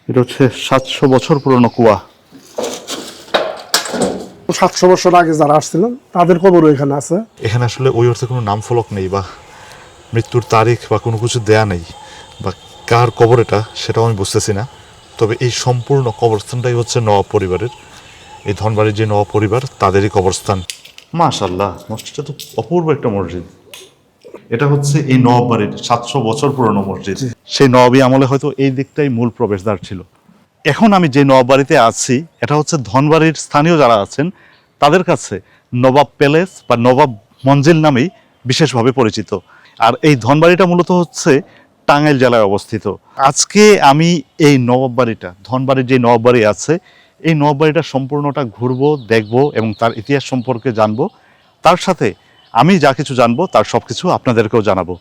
এটা হচ্ছে 700 বছর পুরনো কুয়া। 700 বছর আগে যারা আসছিলেন তাদের কবরও এখানে আছে। এখানে আসলে ওই অর্থে কোনো নাম ফলক নেই বা মৃত্যুর তারিখ বা কোনো কিছু দেয়া নেই, বা কার কবর এটা সেটাও আমি বুঝতেছি না। তবে এই সম্পূর্ণ কবরস্থানটাই হচ্ছে নওয়াব পরিবারের, এই ধনবাড়ির যে নওয়াব পরিবার তাদেরই কবরস্থান। মাশাআল্লাহ, মসজিদটা তো অপূর্ব একটা মসজিদ। এটা হচ্ছে এই নওয়াব বাড়ির 700 বছর পুরনো মসজিদ। সেই নওয়াবী আমলে হয়তো এই দিকটাই মূল প্রবেশদ্বার ছিল। এখন আমি যে নওয়াব বাড়িতে আছি এটা হচ্ছে ধনবাড়ির স্থানীয় যারা আছেন তাদের কাছে নবাব প্যালেস বা নবাব মঞ্জিল নামেই বিশেষভাবে পরিচিত। আর এই ধনবাড়িটা মূলত হচ্ছে টাঙ্গাইল জেলায় অবস্থিত। আজকে আমি এই নবাব বাড়িটা, ধনবাড়ির যে নবাব বাড়ি আছে, এই নবাব বাড়িটা সম্পূর্ণটা ঘুরবো, দেখবো এবং তার ইতিহাস সম্পর্কে জানবো। তার সাথে আমি যা কিছু জানবো তার সবকিছু আপনাদেরকেও জানাবো।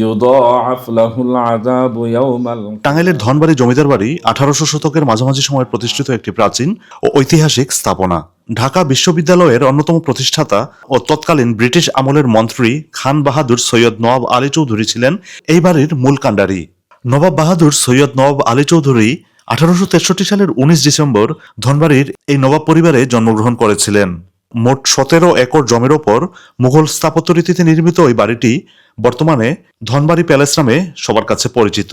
يضاعف له العذاب يوم টাঙ্গাইলের ধনবাড়ি জমিদার বাড়ি 1800 শতকের মাঝামাঝি সময়ে প্রতিষ্ঠিত একটি প্রাচীন ও ঐতিহাসিক স্থাপনা। ঢাকা বিশ্ববিদ্যালয়ের অন্যতম প্রতিষ্ঠাতা ও তৎকালীন ব্রিটিশ আমলের মন্ত্রী খান বাহাদুর সৈয়দ নওয়াব আলী চৌধুরী ছিলেন এই বাড়ির মূল কাণ্ডারি। নবাব বাহাদুর সৈয়দ নওয়াব আলী চৌধুরী 1863 সালের 19 ডিসেম্বর ধনবাড়ির এই নবাব পরিবারে জন্মগ্রহণ করেছিলেন। মোট 17 একর জমির ওপর মুঘল স্থাপত্য রীতিতে নির্মিত ওই বাড়িটি বর্তমানে ধনবাড়ি প্যালেস নামে সবার কাছে পরিচিত।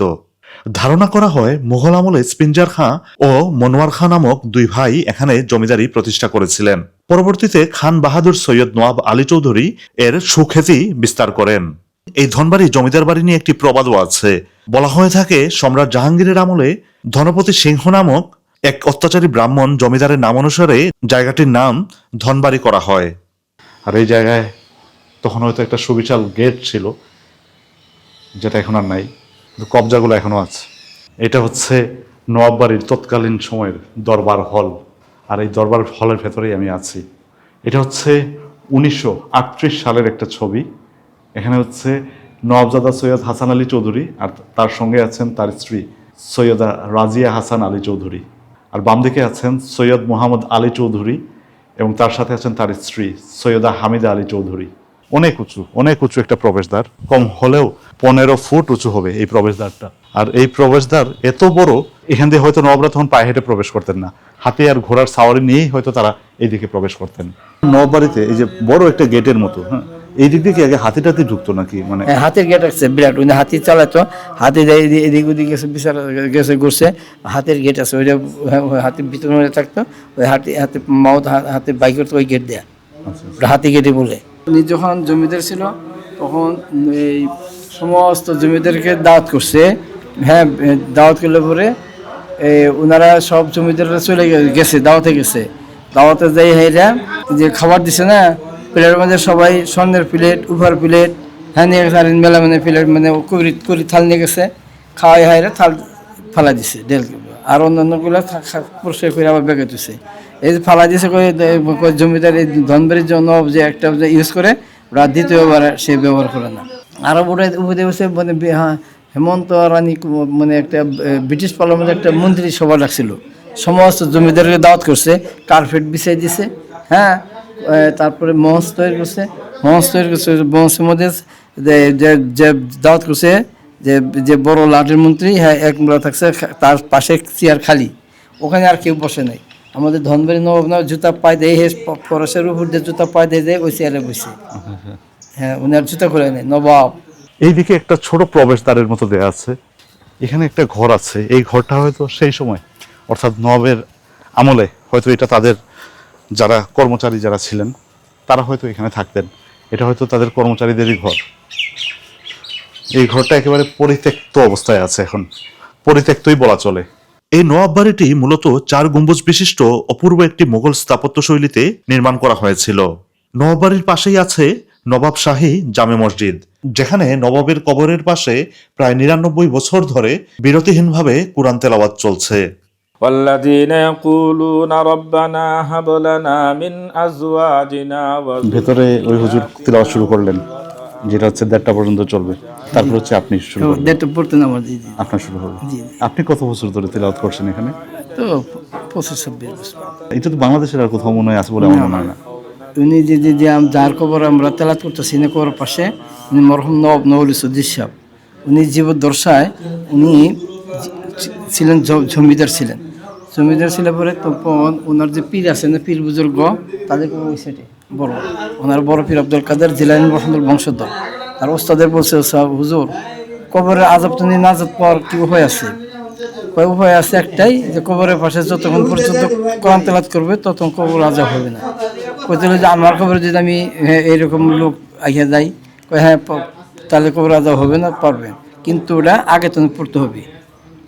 ধারণা করা হয় মুঘল আমলে স্পিনজার খাঁ ও মনোয়ার খাঁ নামক দুই ভাই এখানে জমিদারি প্রতিষ্ঠা করেছিলেন। পরবর্তীতে খান বাহাদুর সৈয়দ নওয়াব আলী চৌধুরী এর সুখ্যাতি বিস্তার করেন। এই ধনবাড়ি জমিদার বাড়ি নিয়ে একটি প্রবাদও আছে। বলা হয়ে থাকে সম্রাট জাহাঙ্গীরের আমলে ধনপতি সিংহ নামক এক অত্যাচারী ব্রাহ্মণ জমিদারের নাম অনুসারে জায়গাটির নাম ধনবাড়ি করা হয়। আর এই জায়গায় তখন হয়তো একটা সুবিশাল গেট ছিল, যেটা এখন আর নাই, কিন্তু কবজাগুলো এখনো আছে। এটা হচ্ছে নওয়াব বাড়ির তৎকালীন সময়ের দরবার হল, আর এই দরবার হলের ভেতরেই আমি আছি। এটা হচ্ছে 1938 সালের একটা ছবি। এখানে হচ্ছে নওয়াবজাদা সৈয়দ হাসান আলী চৌধুরী আর তার সঙ্গে আছেন তার স্ত্রী সৈয়দা রাজিয়া হাসান আলী চৌধুরী, আর বাম দিকে আছেন সৈয়দ মোহাম্মদ আলী চৌধুরী এবং তার সাথে আছেন তার স্ত্রী সৈয়দা হামিদা আলী চৌধুরী। অনেক উঁচু একটা প্রবেশদ্বার, কম হলেও 15 ফুট উঁচু হবে এই প্রবেশদ্বারটা। আর এই প্রবেশদ্বার এত বড়, এখান দিয়ে হয়তো নবাবরা তখন পায়ে হেঁটে প্রবেশ করতেন না, হাতে আর ঘোড়ার সাওয়ারি নিয়েই হয়তো তারা এইদিকে প্রবেশ করতেন। নবাব বাড়িতে এই যে বড় একটা গেটের মতো, হ্যাঁ, এই দিক দিয়ে কি আগে হাতি টাতি ঢুকতো নাকি? মানে হাতির গেট আছে বিরাট, ওই হাতি চালাতো, হাতি এদিক ওদিক গেছে, বিচার গেছে ঘুরছে, হাতের গেট আছে, ওইটা হাতির ভিতরে মধ্যে থাকতো, ওই হাতে মাউথ হাতে বাইক করতো, ওই গেট দেয়া, ওটা হাতি গেটে বলে। উনি যখন জমিদার ছিল তখন এই সমস্ত জমিদারকে দাওয়াত করছে, হ্যাঁ, দাওয়াত করলে পরে ওনারা সব জমিদাররা চলে গেছে, দাওয়াতে গেছে, দাওয়াতে যাই হাইরা যে খাবার দিছে না, প্লেটের মধ্যে সবাই স্বর্ণের প্লেট, উভার প্লেট, হ্যাঁ নিয়ে গেছে, আর মেলা মানে প্লেট মানে করি থাল নিয়ে গেছে, খাওয়াই হাইরা থাল ফালা দিছে ডেল, আর অন্যান্যগুলো পরিষ্কার করে আবার বেগে দিছে। এই যে ফালা দিছে জমিদার এই ধনবাড়ির জন্য যে একটা ইউজ করে, ওরা দ্বিতীয়বার সে ব্যবহার করে না। আরও উপরে বসে মানে হেমন্ত রানী মানে একটা ব্রিটিশ পার্লামেন্টের একটা মন্ত্রী সভা ডাকছিল, সমস্ত জমিদারকে দাওয়াত করছে, কার্পেট বিছিয়ে দিছে, হ্যাঁ, তারপরে মঞ্চ তৈরি করছে, মঞ্চের মধ্যে যে দাওয়াত করছে, যে বড় লাটের মন্ত্রী, হ্যাঁ, এক মোড়া থাকছে, তার পাশে চেয়ার খালি, ওখানে আর কেউ বসে নাই। আমাদের ধনবাড়ি নবাব না জুতা পায়ে দেয়, ফরসের উপর দিয়ে জুতা পায়ে দিয়ে যায়, ওই চেয়ারে বসে, হ্যাঁ, উনি আর জুতা করে নেই নবাব। এইদিকে একটা ছোট প্রবেশদ্বারের মতো দেয়া আছে, এখানে একটা ঘর আছে। এই ঘরটা হয়তো সেই সময় অর্থাৎ নবাবের আমলে হয়তো এটা তাদের যারা কর্মচারী যারা ছিলেন তারা হয়তো এখানে থাকতেন। এটা হয়তো তাদের কর্মচারীদেরই ঘর। এই ঘরটা একেবারে পরিত্যক্ত অবস্থায় আছে, এখন পরিত্যক্তই বলা চলে। এই নওয়াব বাড়িটি মূলত 4 গম্বুজ বিশিষ্ট অপূর্ব একটি মোগল স্থাপত্য শৈলীতে নির্মাণ করা হয়েছিল। নওয়াব বাড়ির পাশেই আছে নবাব শাহী জামে মসজিদ, যেখানে নবাবের কবরের পাশে প্রায় 99 বছর ধরে বিরতিহীনভাবে কুরআন তেলাওয়াত চলছে। والذين يقولون ربنا هب لنا من أزواجنا ভেতরে ওই হুজুর তেলাওয়াত শুরু করলেন, যেটা হচ্ছে 1:30 পর্যন্ত চলবে। তারপর হচ্ছে আপনি শুরু করবেন, দেড়টা পড়তেন আমার দিদি। আপনার শুরু হবে। জি। আপনি কত বছর ধরে তেলাওয়াত করছেন এখানে? তো 25-26 বছর। এটা তো বাংলাদেশের আর কোথাও মনে হয় আছে বলে আমার মনে হয় না। উনি যে যার কবর আমরা তেলাত করতেছি না কবর পাশে, উনি মরহুম নওয়াব নওয়ালি সদ্দির সাহেব, উনি জীবদ্দশায় উনি ছিলেন জমিদার ছিলেন। জমিদার ছিল পরে তখন ওনার যে পীর আছেন পীর বুজুর্গ তাদের ওই সাইডে বড় ওনার বড় পীর আব্দুল কাদের জিলানী বংশধর। আর ওস্তাদের বলছে হুজুর কবরের আযাব তো নাজাত পাওয়ার কি উপায় আছে? উপায় আছে একটাই, যে কবরের পাশে যতক্ষণ পর্যন্ত কোরআন তেলাওয়াত করবে ততক্ষণ কবর আযাব হবে না। কইছিল যে আমার কবরে যদি আমি এইরকম লোক আইয়া যাই, হ্যাঁ তাহলে কবর আযাব হবে না, পারবেন, কিন্তু ওটা আগে তো পড়তে হবে।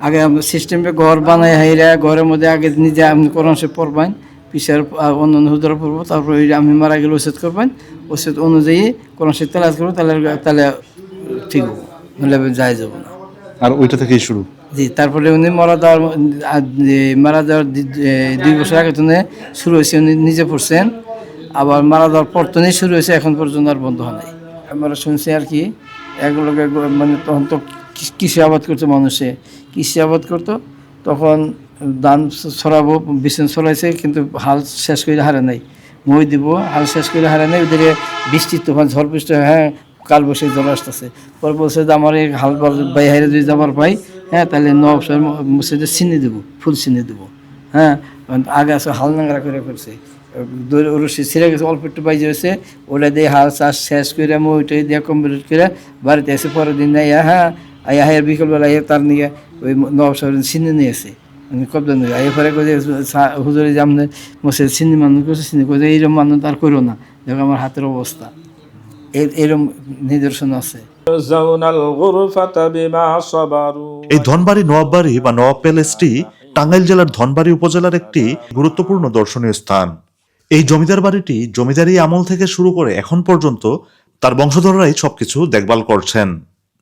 আগে সিস্টেমে ঘর বানাই হাইরা ঘরের মধ্যে আগে নিজে আপনি কোরআন শরীফ পড়বেন, পিছার অন্য হুজুরা পড়বো, তারপরে আমি মারা গেলে ওষুধ করবেন, ওষুধ অনুযায়ী কোরআন শরীফ তেলাওয়াত করবো, তাহলে ঠিক হবো, নাহলে যায় যাবো না। আর ওইটা থেকেই শুরু। জি, তারপরে উনি মারা যাওয়ার 2 বছর আগে তো শুরু হয়েছে, উনি নিজে পড়ছেন, আবার মারা যাওয়ার পর তো শুরু হয়েছে, এখন পর্যন্ত আর বন্ধ হয় নাই। আমরা শুনছি আর কি এগুলোকে, মানে তখন তো কৃষি আবাদ করতো, মানুষে কৃষি আবাদ করতো, তখন ধান ছড়াবো, বিছন ছড়াইছে, কিন্তু হাল শেষ করে হারে নাই, মই দিব, হাল শেষ করে হারে নাই, ওদের বৃষ্টি তখন ঝড় বৃষ্টি, হ্যাঁ কাল বসে জল আসতেছে, পরে বলছে যে আমার এই হাল বাই হাইরে যদি যাবার পাই, হ্যাঁ তাহলে নবাব সাহেব মসজিদে চিনি দেবো, ফুল চিনি দেবো। হ্যাঁ আগে আছে হাল নাঙ্গা করে করছে, রশি ছিঁড়ে গেছে, অল্প একটু বাইজে হয়েছে, ওটা দিয়ে হাল চাষ শেষ করে আমি ওইটাই দিয়ে কমপ্লিট করে বাড়িতে এসে পরের দিন আইয়া, হ্যাঁ আইয়া হাইয়ার বিকেলবেলা আইয়া তার নিয়ে ওই নবাব সাহেব চিনি নিয়ে এসে কবজা নিয়ে আইয়া পরে কোথায় হুজুরে যে আপনার মসজিদ চিনি মানুষ করছে, চিনি কোথায় এইরকম মানুষ আর করো না, দেখো আমার হাতের অবস্থা, এরকম নিদর্শন আছে। এই ধনবাড়ি নবাববাড়ি বা নবাব প্যালেসটি টাঙ্গাইল জেলার ধনবাড়ি উপজেলার একটি গুরুত্বপূর্ণ দর্শনীয় স্থান। এই জমিদার বাড়িটি জমিদারি আমল থেকে শুরু করে এখন পর্যন্ত তার বংশধররাই সবকিছু দেখভাল করছেন।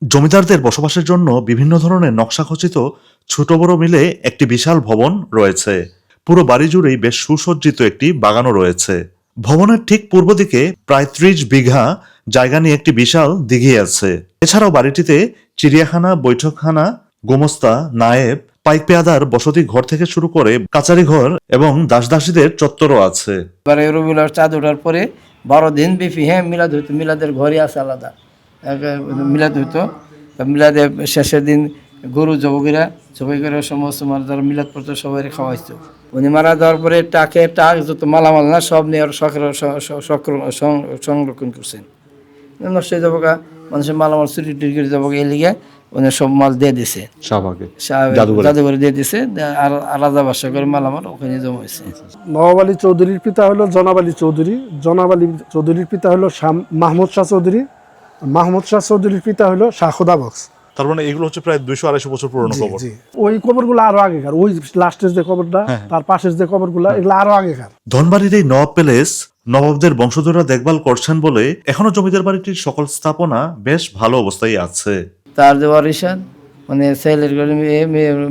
জমিদারদের বসবাসের জন্য বিভিন্ন ধরনের নকশা খচিত ছোট বড় মিলে একটি বিশাল ভবন রয়েছে। পুরো বাড়ি জুড়েই বেশ সুসজ্জিত একটি বাগানও রয়েছে। ভবনের ঠিক পূর্ব দিকে প্রায় 30 বিঘা জায়গা নিয়ে একটি বিশাল দিঘি আছে। এছাড়াও বাড়িটিতে চিড়িয়াখানা, বৈঠকখানা, গোমস্তা, নায়েব, পাইক পেয়াদার বসতি ঘর থেকে শুরু করে কাচারি ঘর এবং দাসদাসীদের চত্বরও আছে। এবারে রবিবার চাঁদ ওঠার পরে 12 দিন ব্যাপী মিলাদ হইতো, মিলাদের ঘরই আছে আলাদা, মিলাদ হইতো। মিলাদের শেষের দিন গরু জবাই করে সমস্ত যারা মিলাদ পড়তো সবাই খাওয়াইতো। উনি মারা যাওয়ার পরে টাক যত মালামাল না সব নিয়ে সংরক্ষণ করছেন, নষ্ট হয়ে যাবো, মানুষের মালামাল চুরি টুরি করে যাবো, এই লিগে উনি সব মাল দিয়ে দিছে, জাদুঘরে দিয়ে দিছে, আর আলাদা বাসা করে মালামাল ওখানে জমা হয়েছে। নবাব আলী চৌধুরীর পিতা হলো জনাব আলী চৌধুরী, জনাব আলী চৌধুরীর পিতা হলো মাহমুদ শাহ চৌধুরী, মাহমুদ শাহ চৌধুরীর পিতা হলো শাহ খুদা বক্স। তার মানে এগুলো হচ্ছে প্রায় 200-250 বছর পুরনো কবর। ওই কবরগুলো আরো আগেকার, ওই লাস্টের যে কবরটা, তার পাশের যে কবরগুলো, এগুলো আরো আগেকার। ধনবাড়ির এই নবাব প্যালেস নবাবদের বংশধররা দেখভাল করছেন বলে এখনো জমিদার বাড়িটির সকল স্থাপনা বেশ ভালো অবস্থায় আছে। তার যে ওয়ারিশান, মানে ছেলের ঘরে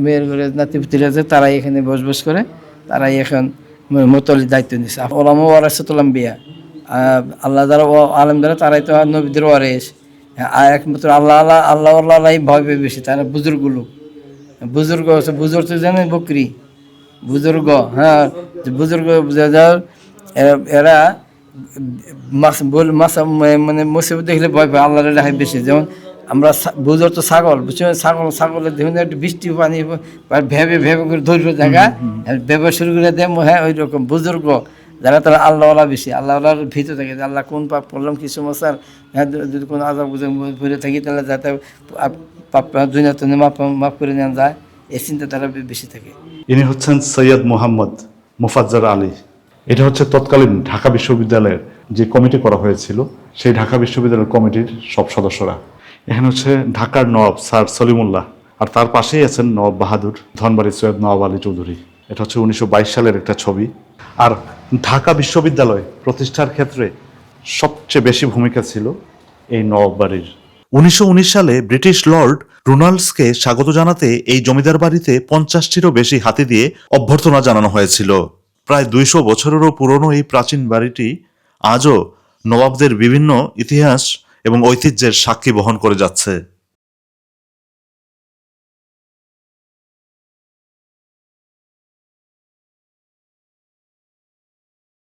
মেয়ের ঘরে নাতিপুতিরা আছে, তারাই এখানে বসবাস করে, তারাই এখন মোতলির দায়িত্ব নিচ্ছে। ওলামা ওয়ারাসাতুল আম্বিয়া, আল্লাহ যারা আলেম যারা, তারাই তো নবীদের ওয়ারিস, আর একমাত্র আল্লাহ ভয় পেয়ে বেশি, তারা বুজুর্গ লোক, বুজুর্গ তো জানেন বকরি বুজুর্গ, হ্যাঁ বুজুর্গ এরা মানে মুসিবত দেখলে ভয় পায়, আল্লাহর রেহাই বেশি। যেমন আমরা বুঝর তো ছাগল, ছাগলের দেখুন একটু বৃষ্টি পানি ভেবে করে ধৈর্য জায়গা ভেবে শুরু করে দেয়, হ্যাঁ ওই রকম বুজুর্গ যারা, তারা আল্লাহওয়ালা বেশি, আল্লাহওয়ালার ভিতরে থাকে, আল্লাহ কোন পাপ করলাম কি সমস্যা, হ্যাঁ যদি কোনো আজাব ভরে থাকি তাহলে যাতে পাপ দুনিয়াতে মাফ করে নেওয়া যায়, এই চিন্তা তারা বেশি থাকে। ইনি হচ্ছেন সৈয়দ মোহাম্মদ মুফাজ্জর আলী। এটা হচ্ছে তৎকালীন ঢাকা বিশ্ববিদ্যালয়ের যে কমিটি করা হয়েছিল, সেই ঢাকা বিশ্ববিদ্যালয়ের কমিটির সব সদস্যরা। এখানে হচ্ছে ঢাকার নবাব স্যার সলিমুল্লাহ, আর তার পাশেই আছেন নবাব বাহাদুর, ধনবাড়ির সৈয়দ নওয়াব আলী চৌধুরী। এটা হচ্ছে 1922 সালের একটা ছবি। আর ঢাকা বিশ্ববিদ্যালয় প্রতিষ্ঠার ক্ষেত্রে সবচেয়ে বেশি ভূমিকা ছিল এই নবাব বাড়ির। 1919 সালে ব্রিটিশ লর্ড রোনাল্ডসকে স্বাগত জানাতে এই জমিদার বাড়িতে 50টিরও বেশি হাতি দিয়ে অভ্যর্থনা জানানো হয়েছিল। প্রায় 200 বছরেরও পুরনো এই প্রাচীন বাড়িটি আজও নবাবদের বিভিন্ন ইতিহাস এবং ঐতিহ্যের সাক্ষী বহন করে যাচ্ছে।